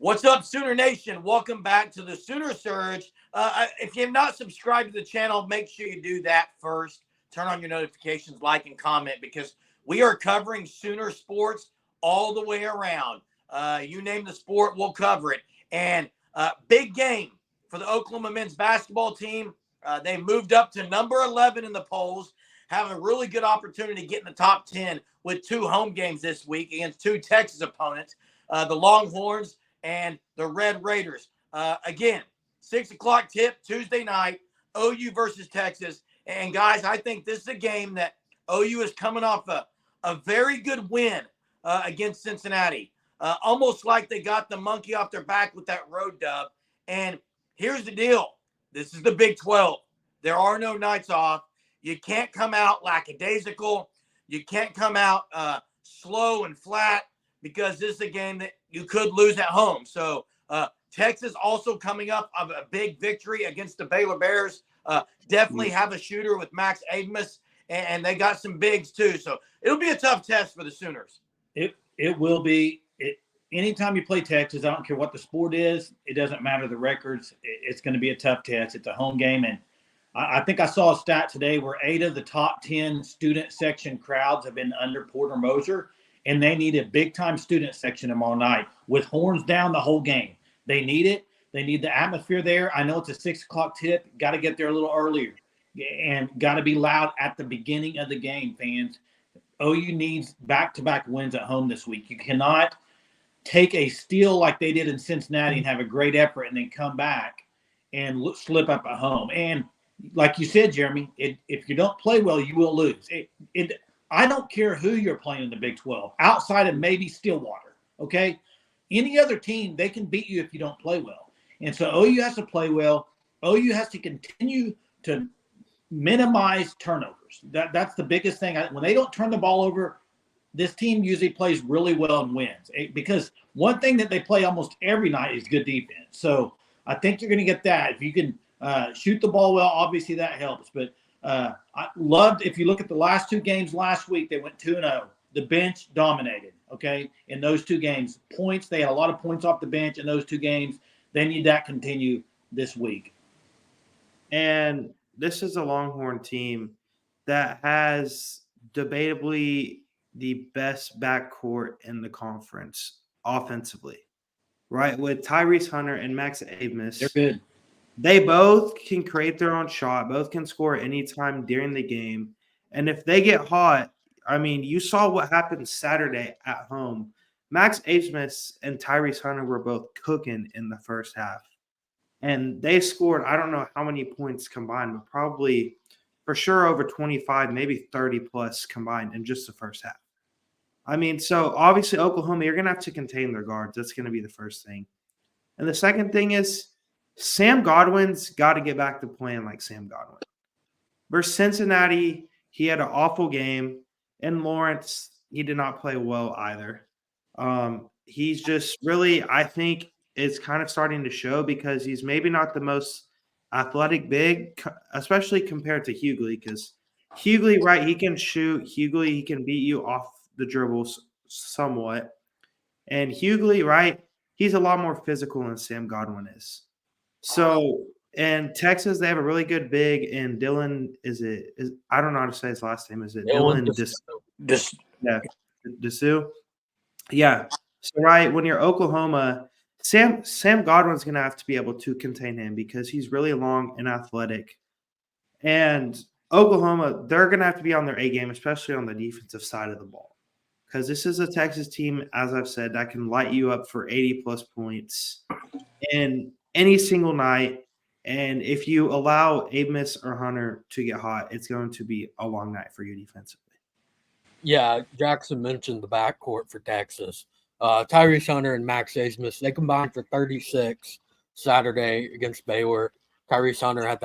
What's up, Sooner Nation? Welcome back to the Sooner Surge. If you have not subscribed to the channel, make sure you do that first. Turn on your notifications, like, and comment, because we are covering Sooner sports all the way around. You name the sport, we'll cover it. And big game for the Oklahoma men's basketball team. They moved up to number 11 in the polls, have a really good opportunity to get in the top 10 with 2 home games this week against 2 Texas opponents, the Longhorns and the Red Raiders. Again, 6 o'clock tip Tuesday night, OU versus Texas. And guys, I think this is a game that OU is coming off a very good win against Cincinnati. Almost like they got the monkey off their back with that road dub. And here's the deal. This is the Big 12. There are no nights off. You can't come out lackadaisical. You can't come out slow and flat, because this is a game that you could lose at home. So Texas also coming up of a big victory against the Baylor Bears. Definitely have a shooter with Max Abmas, and they got some bigs too. So it'll be a tough test for the Sooners. It will be. Anytime you play Texas, I don't care what the sport is. It doesn't matter the records. It's going to be a tough test. It's a home game. And I think I saw a stat today where 8 of the top 10 student section crowds have been under Porter Moser. And they need a big-time student section tomorrow night with horns down the whole game. They need it. They need the atmosphere there. I know it's a 6 o'clock tip. Got to get there a little earlier. And got to be loud at the beginning of the game, fans. OU needs back-to-back wins at home this week. You cannot take a steal like they did in Cincinnati and have a great effort and then come back and slip up at home. And like you said, Jeremy, if you don't play well, you will lose. I don't care who you're playing in the Big 12, outside of maybe Stillwater, okay? Any other team, they can beat you if you don't play well. And so OU has to play well. OU has to continue to minimize turnovers. That's the biggest thing. When they don't turn the ball over, this team usually plays really well and wins. Because one thing that they play almost every night is good defense. So I think you're going to get that. If you can shoot the ball well, obviously that helps. But I loved, if you look at the last 2 games last week, they went 2-0. The bench dominated, okay, in those 2 games. Points, they had a lot of points off the bench in those 2 games. They need that continue this week. And this is a Longhorn team that has debatably the best backcourt in the conference offensively, right? With Tyrese Hunter and Max Abmas. They're good. They both can create their own shot. Both can score anytime during the game. And if they get hot, I mean, you saw what happened Saturday at home. Max Abmas and Tyrese Hunter were both cooking in the first half. And they scored, I don't know how many points combined, but probably for sure over 25, maybe 30 plus combined in just the first half. I mean, so obviously Oklahoma, you're going to have to contain their guards. That's going to be the first thing. And the second thing is, Sam Godwin's got to get back to playing like Sam Godwin. Versus Cincinnati, he had an awful game. And Lawrence, he did not play well either. He's just really, I think, it's kind of starting to show, because he's maybe not the most athletic big, especially compared to Hughley, because Hughley, right, he can shoot. Hughley, he can beat you off the dribbles somewhat. And Hughley, right, he's a lot more physical than Sam Godwin is. So, and Texas, they have a really good big, and Dylan, I don't know how to say his last name. Is it Dylan Dessou? Yeah. So, right, when you're Oklahoma, Sam Godwin's going to have to be able to contain him, because he's really long and athletic. And Oklahoma, they're going to have to be on their A game, especially on the defensive side of the ball, because this is a Texas team, as I've said, that can light you up for 80-plus points in any single night. And if you allow Abmas or Hunter to get hot, it's going to be a long night for you defensively. Yeah, Jaxon mentioned the backcourt for Texas. Tyrese Hunter and Max Abmas, they combined for 36 Saturday against Baylor. Tyrese Hunter had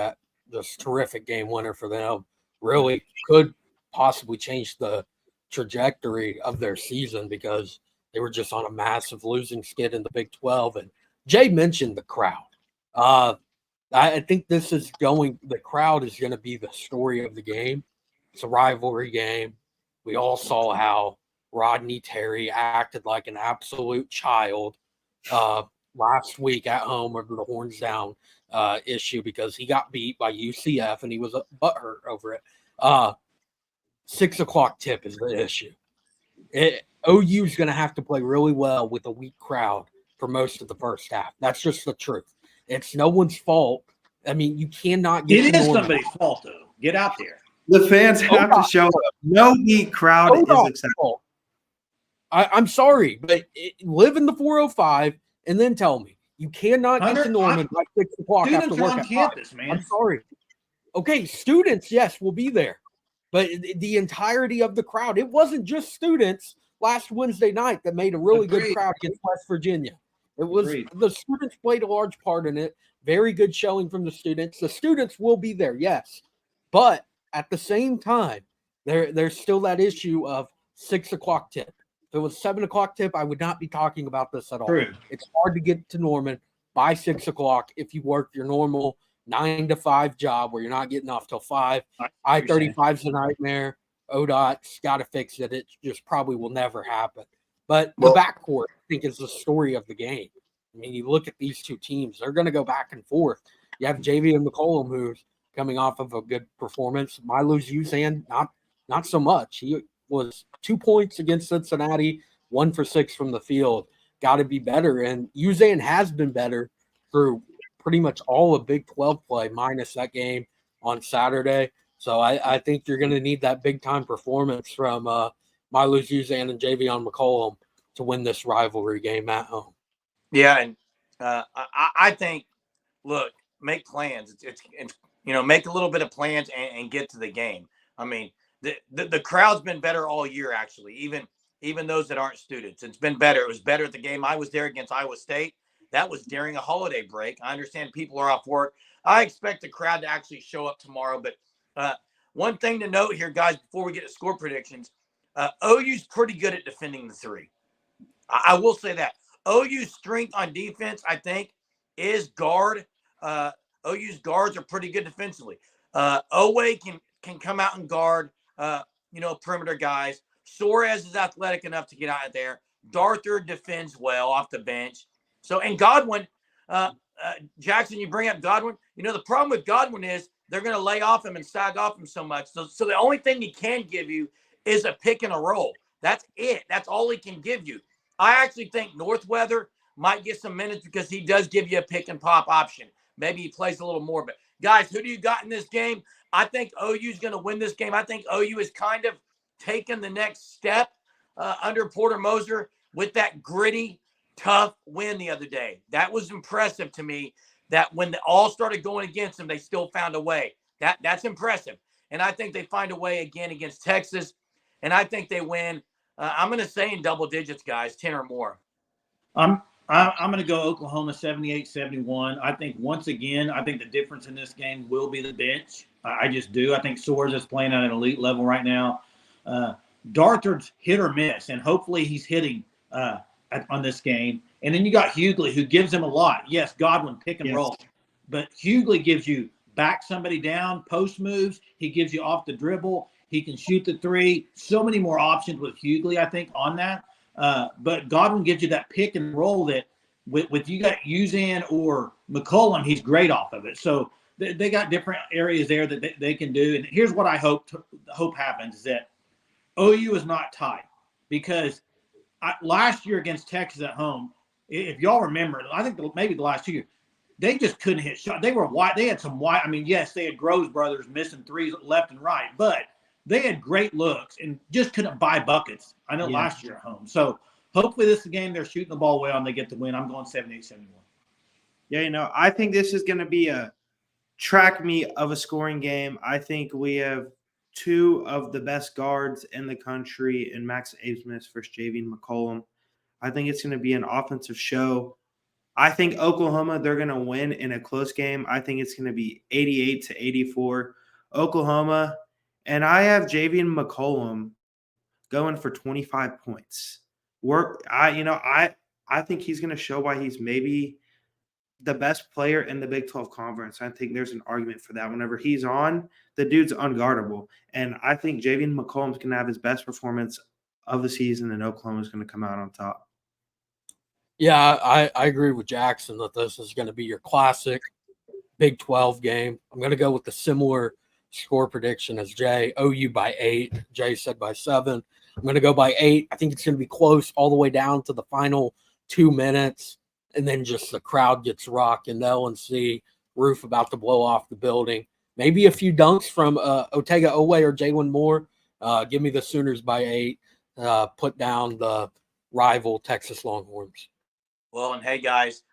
this terrific game winner for them. Really could possibly change the trajectory of their season, because they were just on a massive losing skid in the Big 12. And Jay mentioned the crowd. I think the crowd is going to be the story of the game. It's a rivalry game. We all saw how Rodney Terry acted like an absolute child last week at home over the horns down issue because he got beat by UCF and he was butthurt over it. 6 o'clock tip is the issue. OU is going to have to play really well with a weak crowd for most of the first half. That's just the truth. It's no one's fault. I mean, you cannot get It is somebody's fault, though. Get out there. The fans have to show up. No weak crowd is acceptable. I'm sorry, but live in the 405 and then tell me. You cannot get to Norman by 6 o'clock after work on campus, man. I'm sorry. Okay, students, yes, will be there. But the entirety of the crowd, it wasn't just students last Wednesday night that made a really good crowd against West Virginia. It was the students played a large part in it. Very good showing from the students. The students will be there, yes. But at the same time, there's still that issue of 6 o'clock tip. If it was 7 o'clock tip, I would not be talking about this at all. True. It's hard to get to Norman by 6 o'clock if you work your normal 9 to 5 job where you're not getting off till 5. I-35 is a nightmare. ODOT's got to fix it. It just probably will never happen. But the backcourt, I think, is the story of the game. I mean, you look at these two teams, they're going to go back and forth. You have JV and McCollum, who's coming off of a good performance. Milo's Uzan, not so much. He was 2 points against Cincinnati, 1 for 6 from the field. Got to be better. And Uzan has been better through pretty much all of Big 12 play, minus that game on Saturday. So I think you're going to need that big-time performance from Milo Uzan and Javion McCollum to win this rivalry game at home. Yeah, and I think, look, make plans. It's make a little bit of plans and get to the game. I mean, the crowd's been better all year, actually, even those that aren't students. It's been better. It was better at the game I was there against Iowa State. That was during a holiday break. I understand people are off work. I expect the crowd to actually show up tomorrow. But one thing to note here, guys, before we get to score predictions, OU's pretty good at defending the three. I will say that. OU's strength on defense, I think, is guard. OU's guards are pretty good defensively. Owe can come out and guard, perimeter guys. Suarez is athletic enough to get out of there. Darthur defends well off the bench. So, and Godwin, Jaxon, you bring up Godwin. The problem with Godwin is they're going to lay off him and sag off him so much. So the only thing he can give you is a pick and a roll. That's it. That's all he can give you. I actually think Northweather might get some minutes because he does give you a pick and pop option. Maybe he plays a little more. But, guys, who do you got in this game? I think OU is going to win this game. I think OU is kind of taken the next step under Porter Moser with that gritty, tough win the other day. That was impressive to me, that when they all started going against them, they still found a way. That's impressive. And I think they find a way again against Texas. And I think they win. I'm going to say in double digits, guys, 10 or more. I'm going to go Oklahoma 78-71. I think once again, the difference in this game will be the bench. I just do. I think Suarez is playing at an elite level right now. Darthur's hit or miss, and hopefully he's hitting on this game. And then you got Hughley, who gives him a lot. Yes, Godwin, pick and roll. But Hughley gives you back somebody down, post moves. He gives you off the dribble. He can shoot the three. So many more options with Hughley, I think, on that. But Godwin gives you that pick and roll that with you got Uzan or McCollum, he's great off of it. So they got different areas there that they can do. And here's what I hope happens is that OU is not tight, because last year against Texas at home, if y'all remember, I think maybe the last 2 years, they just couldn't hit shots. They were wide. They had some wide. I mean, yes, they had Groves brothers missing threes left and right, but they had great looks and just couldn't buy buckets. I know last year at home. So hopefully this is a game they're shooting the ball well and they get the win. I'm going 78-71. Yeah, I think this is going to be a track meet of a scoring game. I think we have two of the best guards in the country in Max Abmas versus Javion McCollum. I think it's going to be an offensive show. I think Oklahoma, they're going to win in a close game. I think it's going to be 88-84 Oklahoma. And I have Javion McCollum going for 25 points. I think he's going to show why he's maybe the best player in the Big 12 Conference. I think there's an argument for that. Whenever he's on, the dude's unguardable. And I think Javion McCollum's going to have his best performance of the season, and Oklahoma's going to come out on top. Yeah, I agree with Jaxon that this is going to be your classic Big 12 game. I'm going to go with the similar score prediction as Jay. OU by 8. Jay said by 7. I'm going to go by 8. I think it's going to be close all the way down to the final 2 minutes. And then just the crowd gets rocking. The LNC roof about to blow off the building. Maybe a few dunks from Otega Owe or Jalen Moore. Give me the Sooners by 8. Put down the rival Texas Longhorns. Well, and hey, guys,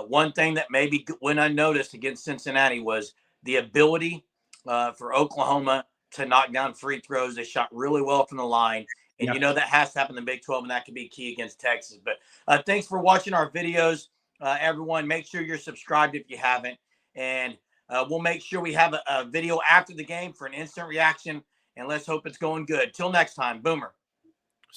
one thing that maybe went unnoticed against Cincinnati was the ability for Oklahoma to knock down free throws. They shot really well from the line. And you know that has to happen in the Big 12, and that can be key against Texas. But thanks for watching our videos, everyone. Make sure you're subscribed if you haven't. And we'll make sure we have a video after the game for an instant reaction. And let's hope it's going good. Till next time, Boomer.